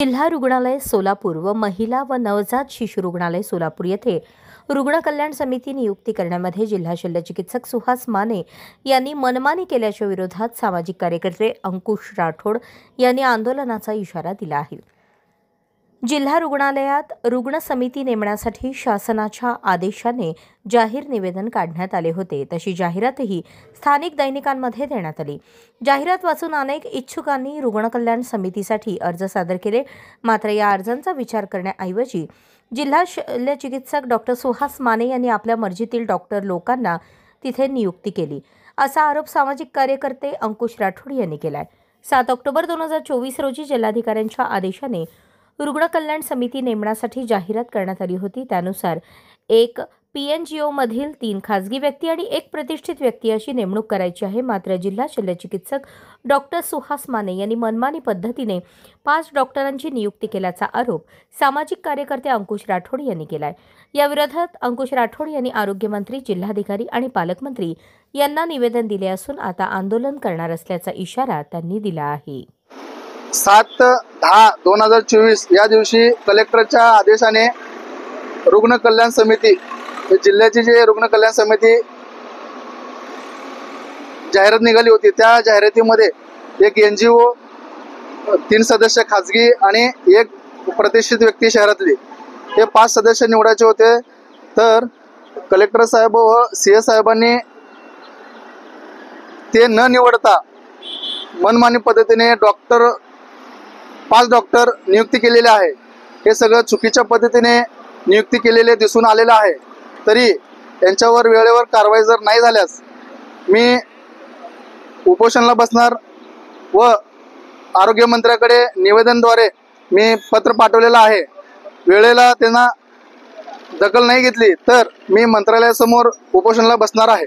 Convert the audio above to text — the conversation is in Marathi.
जिल्हा रुग्णालय सोलापूर व महिला व नवजात शिशु रुग्णालय सोलापूर येथे रुग्ण कल्याण समिती नियुक्ती करण्यामध्ये जिल्हा शल्यचिकित्सक सुहास माने यांनी मनमानी केल्याच्या विरोधात सामाजिक कार्यकर्ते अंकुश राठोड यांनी आंदोलनाचा इशारा दिला आहे। जिल्हा रुग्णालयात रुग्ण समिती नेमण्यासाठी शासनाच्या आदेशाने जाहीर निवेदन काढण्यात आले होते। तशी जाहिरातही स्थानिक दैनिकांमध्ये देण्यात आली। जाहिरात वाचून अनेक इच्छुकांनी रुग्ण कल्याण समितीसाठी अर्ज सादर केले। मात्र या अर्जांचा विचार करण्याऐवजी जिल्हा शल्यचिकित्सक डॉक्टर सुहास माने यांनी आपल्या मर्जीतील डॉक्टर लोकांना तिथे नियुक्ती केली, असा आरोप सामाजिक कार्यकर्ते अंकुश राठोड यांनी केलाय। 7 ऑक्टोबर 2024 रोजी जिल्हाधिकाऱ्यांच्या आदेशाने रुग्ण कल्याण समिती नेमण्यासाठी जाहिरात करण्यात आली होती। त्यानुसार एक PNGO मधील 3 खासगी व्यक्ती आणि 1 प्रतिष्ठित व्यक्ती अशी नेमणूक करायची आहे। मात्र जिल्हा शल्यचिकित्सक डॉक्टर सुहास माने यांनी मनमानी पद्धतीने 5 डॉक्टरांची नियुक्ती केल्याचा आरोप सामाजिक कार्यकर्ते अंकुश राठोड यांनी केलाय। या विरोधात अंकुश राठोड यांनी आरोग्यमंत्री, जिल्हाधिकारी आणि पालकमंत्री यांना निवेदन दिले असून आता आंदोलन करणार असल्याचा इशारा त्यांनी दिला आहे। 7/10/2024 या दिवशी कलेक्टरच्या आदेशाने रुग्ण कल्याण समिती, जिल्ह्याची जे रुग्ण कल्याण समिती जाहिरात निघाली होती, त्या जाहिरातीमध्ये एक NGO, 3 सदस्य खाजगी आणि 1 प्रतिष्ठित व्यक्ती शहरातली, हे 5 सदस्य निवडायचे होते। तर कलेक्टर साहेब व CS साहेबांनी ते न निवडता मनमानी पद्धतीने 5 डॉक्टर नियुक्ती केलेले आहे। हे सगळं चुकीच्या पद्धतीने नियुक्ती केलेले दिसून आलेलं आहे। तरी यांच्यावर वेळेवर कारवाई जर नाही झाल्यास मी उपोषणाला बसणार व आरोग्यमंत्र्याकडे निवेदनाद्वारे मी पत्र पाठवलेलं आहे। वेळेला त्यांना दखल नाही घेतली तर मी मंत्रालयासमोर उपोषणाला बसणार आहे।